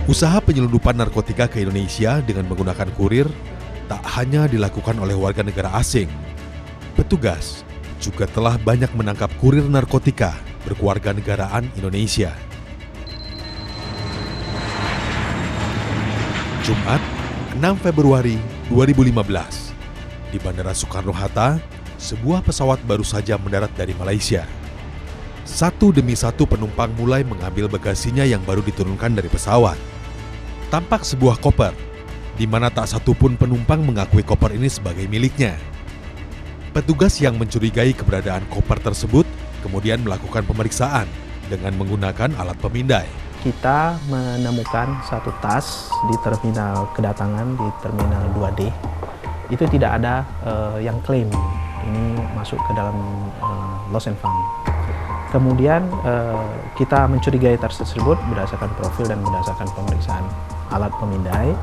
Usaha penyelundupan narkotika ke Indonesia dengan menggunakan kurir tak hanya dilakukan oleh warga negara asing. Petugas juga telah banyak menangkap kurir narkotika berkewarganegaraan Indonesia. Jumat, 6 Februari 2015, di Bandara Soekarno-Hatta, sebuah pesawat baru saja mendarat dari Malaysia. Satu demi satu penumpang mulai mengambil bagasinya yang baru diturunkan dari pesawat. Tampak sebuah koper, di mana tak satu pun penumpang mengakui koper ini sebagai miliknya. Petugas yang mencurigai keberadaan koper tersebut kemudian melakukan pemeriksaan dengan menggunakan alat pemindai. Kita menemukan satu tas di terminal kedatangan di terminal 2D. Itu tidak ada yang klaim ini masuk ke dalam lost and found. Kemudian kita mencurigai tas tersebut berdasarkan profil dan berdasarkan pemeriksaan alat pemindai,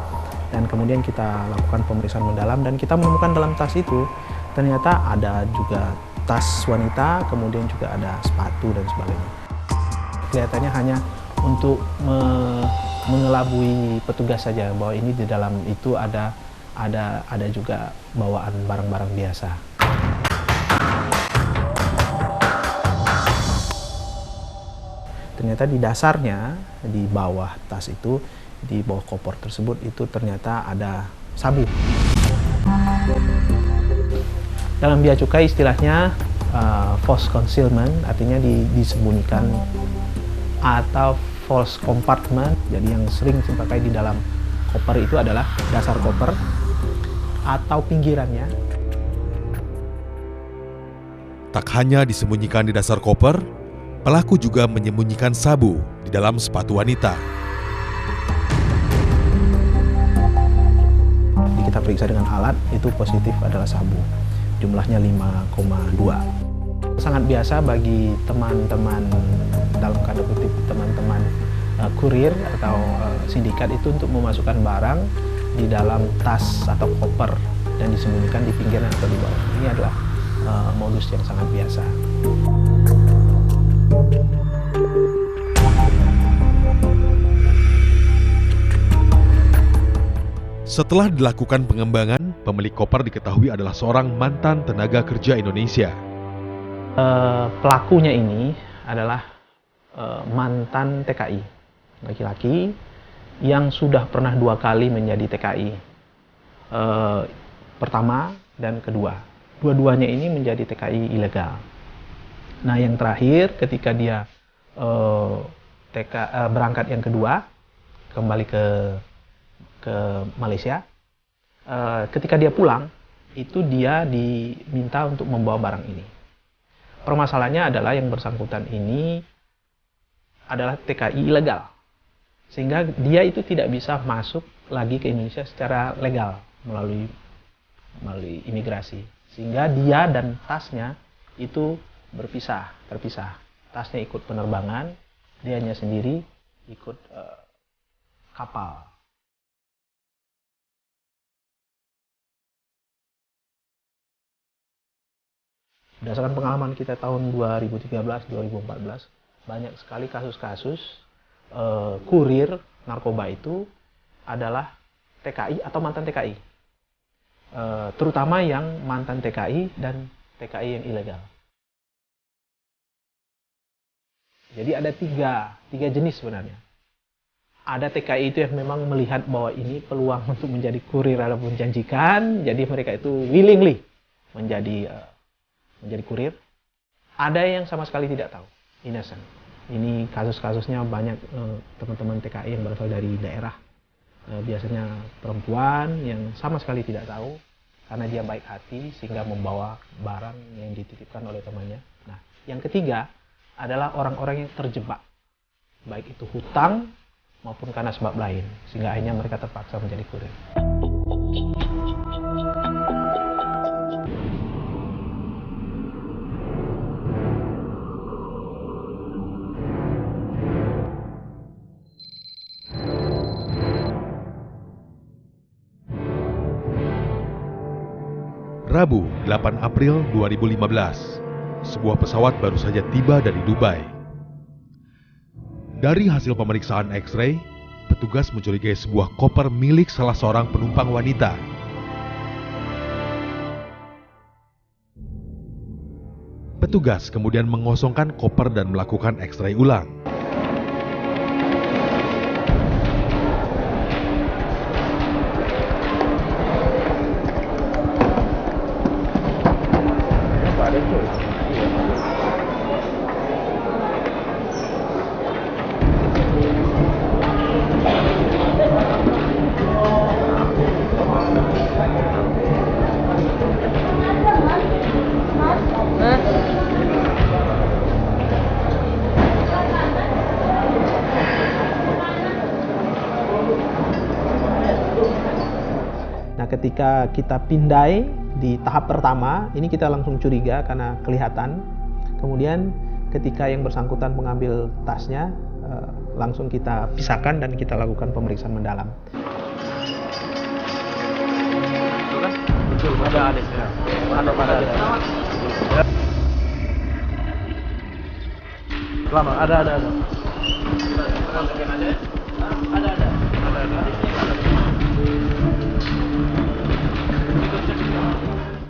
dan kemudian kita lakukan pemeriksaan mendalam dan kita menemukan dalam tas itu ternyata ada juga tas wanita, kemudian juga ada sepatu dan sebagainya. Kelihatannya hanya untuk mengelabui petugas saja bahwa ini di dalam itu ada juga bawaan barang-barang biasa. Ternyata di dasarnya, di bawah tas itu, di bawah koper tersebut itu ternyata ada sabu. Dalam bea cukai istilahnya false concealment, artinya disembunyikan, atau false compartment. Jadi yang sering dipakai di dalam koper itu adalah dasar koper atau pinggirannya. Tak hanya disembunyikan di dasar koper, pelaku juga menyembunyikan sabu di dalam sepatu wanita. Kita periksa dengan alat, itu positif adalah sabu. Jumlahnya 5,2. Sangat biasa bagi teman-teman, dalam tanda kutip teman-teman kurir atau sindikat itu untuk memasukkan barang di dalam tas atau koper dan disembunyikan di pinggiran atau di bawah. Ini adalah modus yang sangat biasa. Setelah dilakukan pengembangan, pemilik koper diketahui adalah seorang mantan tenaga kerja Indonesia. Pelakunya ini adalah mantan TKI, laki-laki yang sudah pernah 2 kali menjadi TKI. Pertama dan kedua. Dua-duanya ini menjadi TKI ilegal. Nah, yang terakhir ketika dia berangkat yang kedua, kembali ke Malaysia, ketika dia pulang, itu dia diminta untuk membawa barang ini. Permasalahannya adalah yang bersangkutan ini adalah TKI ilegal, sehingga dia itu tidak bisa masuk lagi ke Indonesia secara legal melalui imigrasi, sehingga dia dan tasnya itu terpisah. Tasnya ikut penerbangan, dianya sendiri ikut kapal. Berdasarkan pengalaman kita tahun 2013-2014, banyak sekali kasus-kasus kurir narkoba itu adalah TKI atau mantan TKI. Terutama yang mantan TKI dan TKI yang ilegal. Jadi ada tiga jenis sebenarnya. Ada TKI itu yang memang melihat bahwa ini peluang untuk menjadi kurir atau menjanjikan, jadi mereka itu willingly menjadi kurir. Ada yang sama sekali tidak tahu, innocent. Ini kasus-kasusnya banyak teman-teman TKI yang berasal dari daerah. Biasanya perempuan yang sama sekali tidak tahu karena dia baik hati sehingga membawa barang yang dititipkan oleh temannya. Nah, yang ketiga adalah orang-orang yang terjebak, baik itu hutang maupun karena sebab lain, sehingga akhirnya mereka terpaksa menjadi kurir. Rabu, 8 April 2015, sebuah pesawat baru saja tiba dari Dubai. Dari hasil pemeriksaan X-ray, petugas mencurigai sebuah koper milik salah seorang penumpang wanita. Petugas kemudian mengosongkan koper dan melakukan X-ray ulang. Nah, ketika kita pindai di tahap pertama, ini kita langsung curiga karena kelihatan. Kemudian ketika yang bersangkutan mengambil tasnya, langsung kita pisahkan dan kita lakukan pemeriksaan mendalam. Betul, ada. Selamat, ada.